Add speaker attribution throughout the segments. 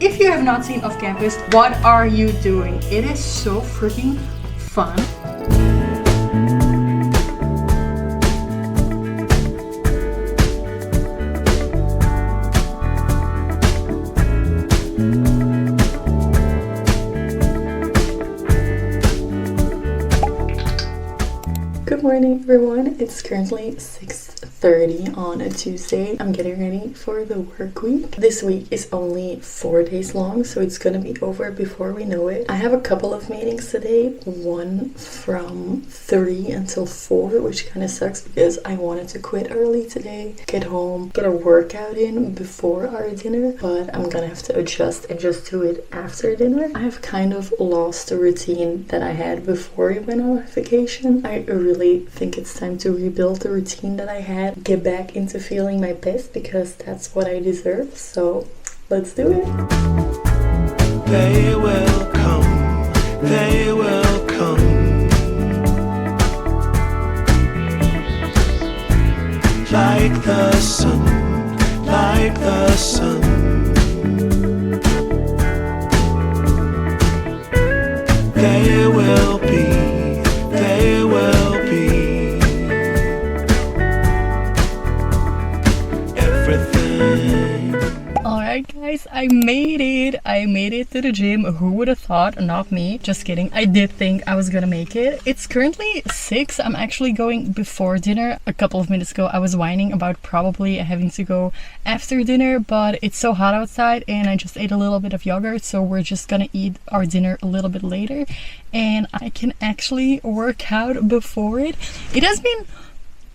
Speaker 1: If you have not seen Off Campus, what are you doing? It is so freaking fun. Good morning everyone, it's currently 6:30 on a Tuesday. I'm getting ready for the work week. This week is only 4 days long, so it's gonna be over before we know it. I have a couple of meetings today, one from 3 until 4, which kind of sucks because I wanted to quit early today, get home, get a workout in before our dinner, but I'm gonna have to adjust and just do it after dinner. I've kind of lost the routine that I had before we went on vacation. I really think it's time to rebuild the routine that I had, get back into feeling my best because that's what I deserve. So let's do it.
Speaker 2: They will come, they will come, like the sun, like the sun. They will be, they will be everything.
Speaker 1: Alright guys, I made it! I made it to the gym. Who would have thought? Not me. Just kidding. I did think I was gonna make it. It's currently 6. I'm actually going before dinner. A couple of minutes ago I was whining about probably having to go after dinner, but it's so hot outside and I just ate a little bit of yogurt, so we're just gonna eat our dinner a little bit later and I can actually work out before it. It has been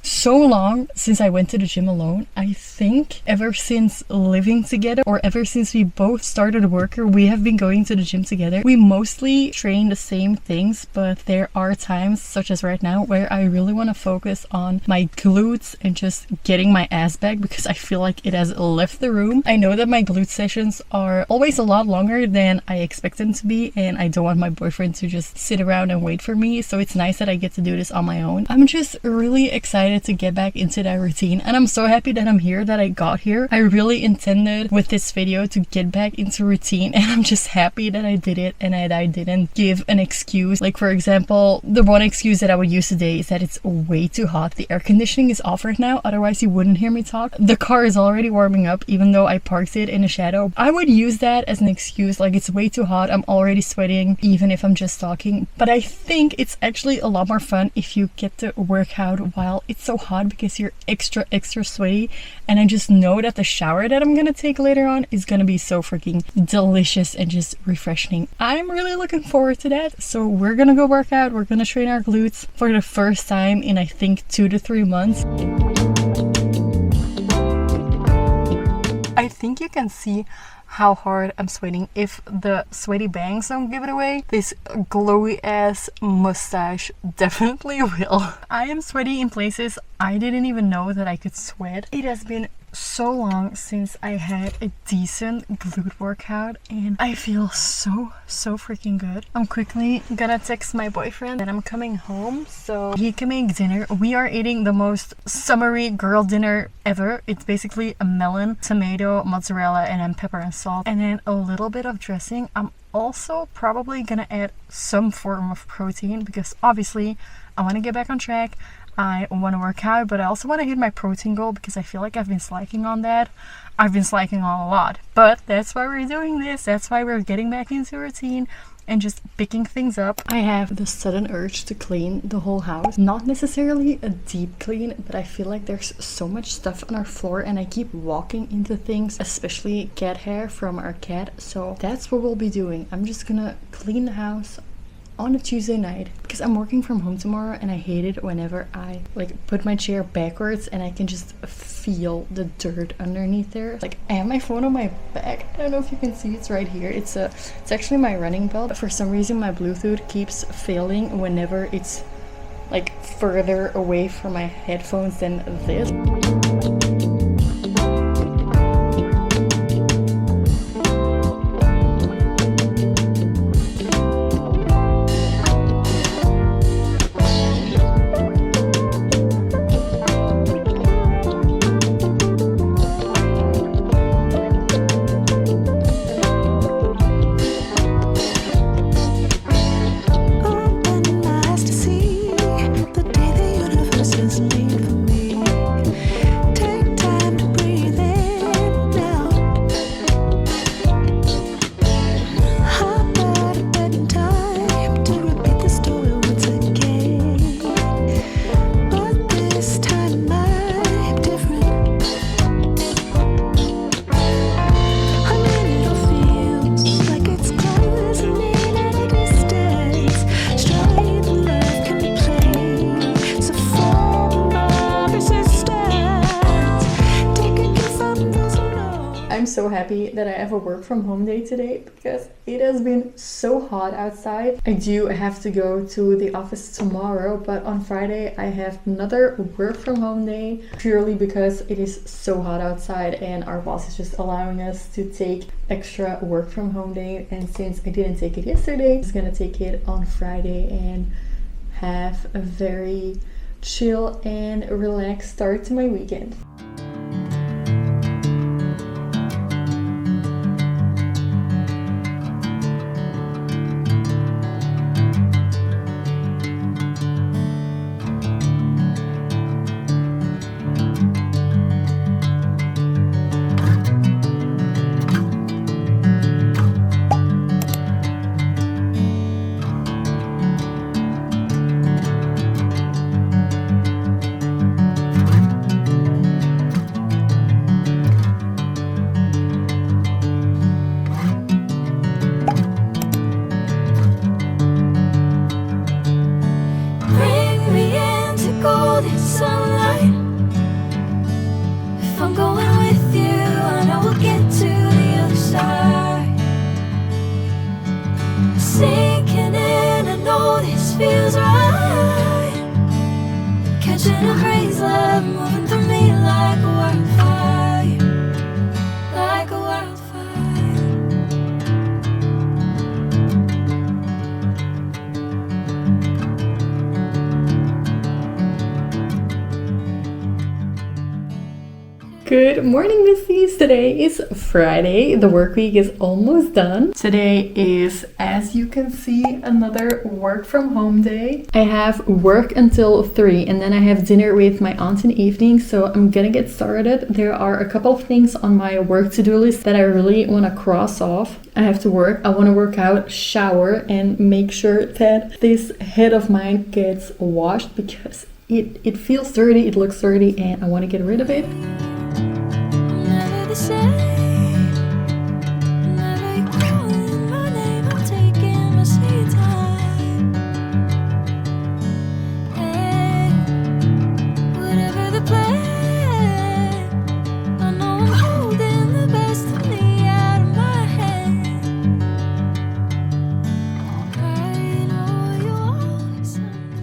Speaker 1: so long since I went to the gym alone. I think ever since living together, or ever since we both started working, we have been going to the gym together. We mostly train the same things, but there are times, such as right now, where I really want to focus on my glutes and just getting my ass back because I feel like it has left the room. I know that my glute sessions are always a lot longer than I expect them to be, and I don't want my boyfriend to just sit around and wait for me, so it's nice that I get to do this on my own. I'm just really excited to get back into that routine, and I'm so happy that I'm here, that I got here. I really intended with this video to get back into routine, and I'm just happy that I did it and that I didn't give an excuse. Like, for example, the one excuse that I would use today is that it's way too hot. The air conditioning is off right now, otherwise you wouldn't hear me talk. The car is already warming up even though I parked it in the shadow. I would use that as an excuse, like it's way too hot, I'm already sweating even if I'm just talking. But I think it's actually a lot more fun if you get to work out while it's so hot because you're extra sweaty, and I just know that the shower that I'm gonna take later on is gonna be so freaking delicious and just refreshing. I'm really looking forward to that. So we're gonna go work out, we're gonna train our glutes for the first time in I think 2 to 3 months. I think you can see how hard I'm sweating. If the sweaty bangs don't give it away, this glowy ass mustache definitely will. I am sweaty in places I didn't even know that I could sweat. It has been so long since I had a decent glute workout and I feel so freaking good. I'm quickly gonna text my boyfriend that I'm coming home so he can make dinner. We are eating the most summery girl dinner ever. It's basically a melon, tomato, mozzarella, and then pepper and salt, and then a little bit of dressing. I'm also probably gonna add some form of protein because obviously I want to get back on track. I want to work out, but I also want to hit my protein goal because I feel like I've been slacking on that. I've been slacking on a lot, but that's why we're doing this. That's why we're getting back into routine and just picking things up. I have the sudden urge to clean the whole house. Not necessarily a deep clean, but I feel like there's so much stuff on our floor and I keep walking into things, especially cat hair from our cat. So that's what we'll be doing. I'm just gonna clean the house on a Tuesday night because I'm working from home tomorrow and I hate it whenever I like put my chair backwards and I can just feel the dirt underneath there. Like, I have my phone on my back. I don't know if you can see, it's right here. It's actually my running belt, but for some reason my Bluetooth keeps failing whenever it's like further away from my headphones than this. that I have a work from home day today because it has been so hot outside. I do have to go to the office tomorrow, but on Friday I have another work from home day purely because it is so hot outside and our boss is just allowing us to take extra work from home day. And since I didn't take it yesterday, I'm just gonna take it on Friday and have a very chill and relaxed start to my weekend. Good morning, Missies! Today is Friday. The work week is almost done. Today is, as you can see, another work from home day. I have work until 3 and then I have dinner with my aunt in the evening, so I'm gonna get started. There are a couple of things on my work to-do list that I really want to cross off. I have to work, I want to work out, shower, and make sure that this head of mine gets washed because it feels dirty, it looks dirty, and I want to get rid of it.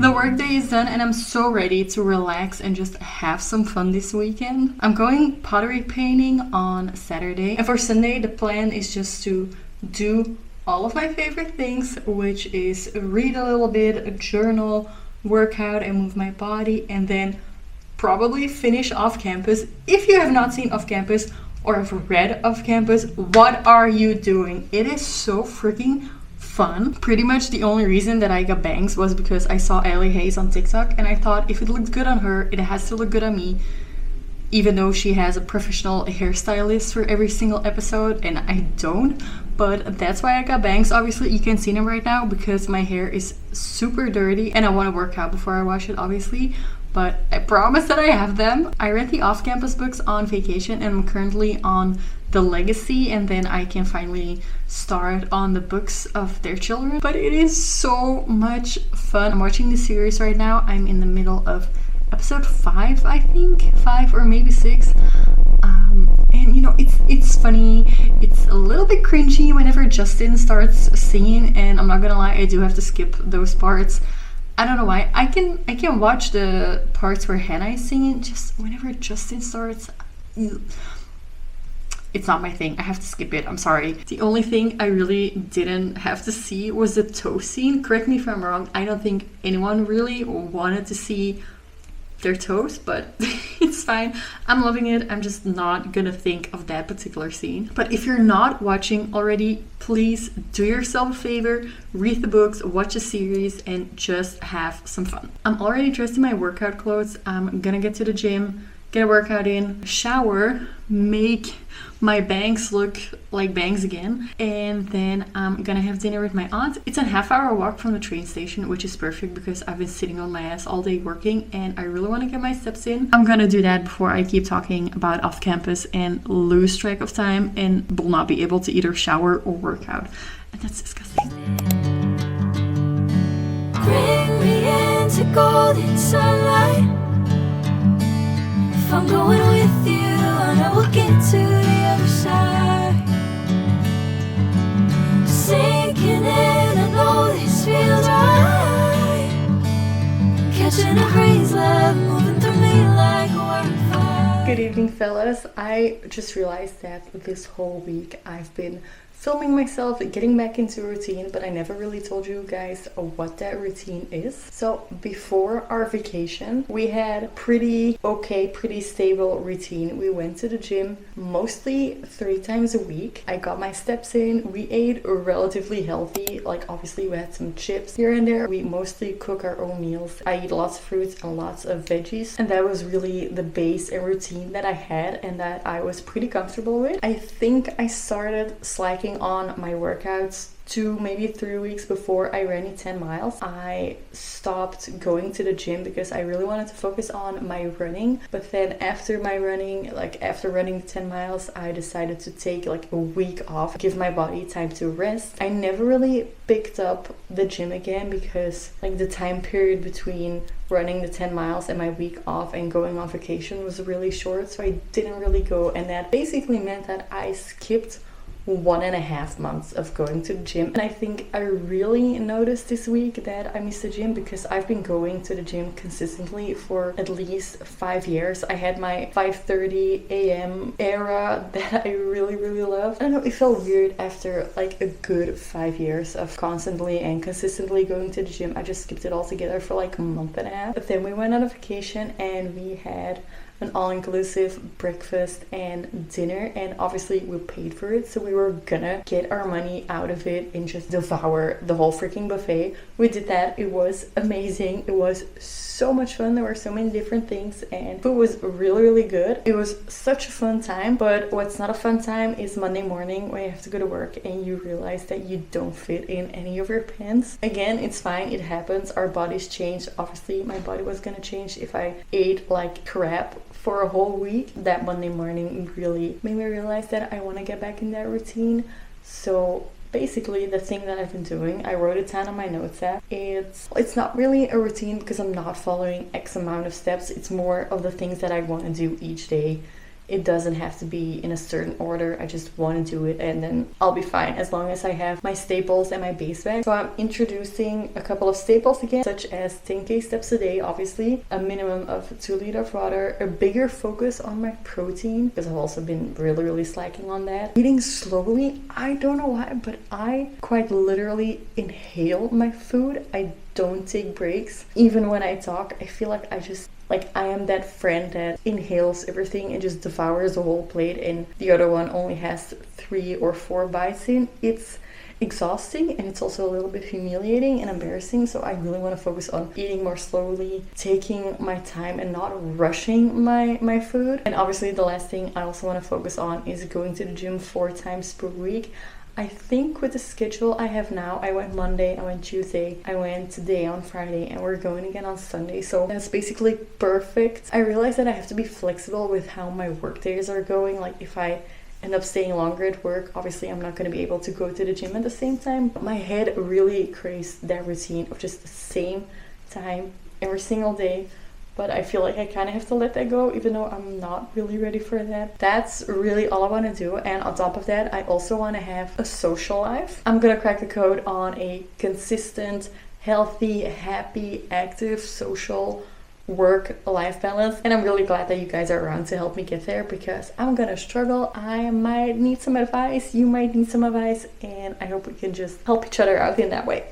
Speaker 1: The workday is done and I'm so ready to relax and just have some fun this weekend. I'm going pottery painting on Saturday, and for Sunday the plan is just to do all of my favorite things, which is read a little bit, journal, work out and move my body, and then probably finish Off Campus. If you have not seen Off Campus or have read Off Campus, what are you doing? It is so freaking fun. Pretty much the only reason that I got bangs was because I saw Allie Hayes on TikTok and I thought if it looked good on her, it has to look good on me, even though she has a professional hairstylist for every single episode and I don't. But that's why I got bangs. Obviously you can't see them right now because my hair is super dirty and I want to work out before I wash it, obviously, but I promise that I have them. I read the off-campus books on vacation and I'm currently on the legacy, and then I can finally start on the books of their children. But it is so much fun. I'm watching this series right now. I'm in the middle of episode 5, I think, 5 or maybe 6. And you know, it's funny. It's a little bit cringy whenever Justin starts singing, and I'm not gonna lie, I do have to skip those parts. I don't know why. I can watch the parts where Hannah is singing. Just whenever Justin starts, it's not my thing. I have to skip it. I'm sorry. The only thing I really didn't have to see was the toe scene. Correct me if I'm wrong. I don't think anyone really wanted to see their toes, but it's fine. I'm loving it. I'm just not gonna think of that particular scene. But if you're not watching already, please do yourself a favor, read the books, watch a series, and just have some fun. I'm already dressed in my workout clothes. I'm gonna get to the gym, get a workout in, shower, make my bangs look like bangs again, and then I'm gonna have dinner with my aunt. It's a half-hour walk from the train station, which is perfect because I've been sitting on my ass all day working and I really want to get my steps in. I'm gonna do that before I keep talking about Off Campus and lose track of time and will not be able to either shower or work out, and that's disgusting.
Speaker 3: Bring me into golden sunlight. If I'm going with you, I know we'll get to the other side. catching a breeze, love moving through me like a wildfire.
Speaker 1: Good evening, fellas. I just realized that this whole week I've been filming myself getting back into a routine, but I never really told you guys what that routine is. So before our vacation, we had pretty stable routine. We went to the gym mostly 3 times a week. I got my steps in. We ate relatively healthy. Like, obviously we had some chips here and there. We mostly cook our own meals. I eat lots of fruits and lots of veggies, and that was really the base and routine that I had and that I was pretty comfortable with. I think I started slacking on my workouts 2, maybe 3 weeks before I ran 10 miles. I stopped going to the gym because I really wanted to focus on my running. But then after my running, like after running 10 miles, I decided to take like a week off, give my body time to rest. I never really picked up the gym again because like the time period between running the 10 miles and my week off and going on vacation was really short. So I didn't really go, and that basically meant that I skipped 1.5 months of going to the gym. And I think I really noticed this week that I missed the gym because I've been going to the gym consistently for at least 5 years. I had my 5:30 a.m. era that I really loved. I don't know, it felt weird after like a good 5 years of constantly and consistently going to the gym. I just skipped it all together for like a month and a half. But then we went on a vacation and we had an all-inclusive breakfast and dinner, and obviously we paid for it, so we were gonna get our money out of it and just devour the whole freaking buffet. We did that. It was amazing. It was so much fun. There were so many different things and food was really good. It was such a fun time. But what's not a fun time is Monday morning when you have to go to work and you realize that you don't fit in any of your pants. Again, it's fine, it happens. Our bodies change. Obviously my body was gonna change if I ate like crap for a whole week. That Monday morning really made me realize that I want to get back in that routine. So basically the thing that I've been doing, I wrote it down on my notes app. It's not really a routine because I'm not following X amount of steps. It's more of the things that I want to do each day. It doesn't have to be in a certain order. I just want to do it and then I'll be fine as long as I have my staples and my base bag. So I'm introducing a couple of staples again, such as 10k steps a day, obviously, a minimum of 2 liters of water, a bigger focus on my protein because I've also been really slacking on that. Eating slowly, I don't know why, but I quite literally inhale my food. I don't take breaks. Even when I talk, I feel like I am that friend that inhales everything and just devours the whole plate and the other one only has 3 or 4 bites in. It's exhausting and it's also a little bit humiliating and embarrassing. So I really want to focus on eating more slowly, taking my time and not rushing my food. And obviously the last thing I also want to focus on is going to the gym 4 times per week. I think with the schedule I have now, I went Monday, I went Tuesday, I went today on Friday, and we're going again on Sunday. So that's basically perfect. I realize that I have to be flexible with how my work days are going. Like if I end up staying longer at work, obviously I'm not going to be able to go to the gym at the same time. But my head really craves that routine of just the same time every single day. But I feel like I kind of have to let that go, even though I'm not really ready for that. That's really all I want to do. And on top of that, I also want to have a social life. I'm gonna crack the code on a consistent, healthy, happy, active, social work-life balance. And I'm really glad that you guys are around to help me get there because I'm gonna struggle. I might need some advice, you might need some advice, and I hope we can just help each other out in that way.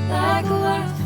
Speaker 3: Like a wildfire.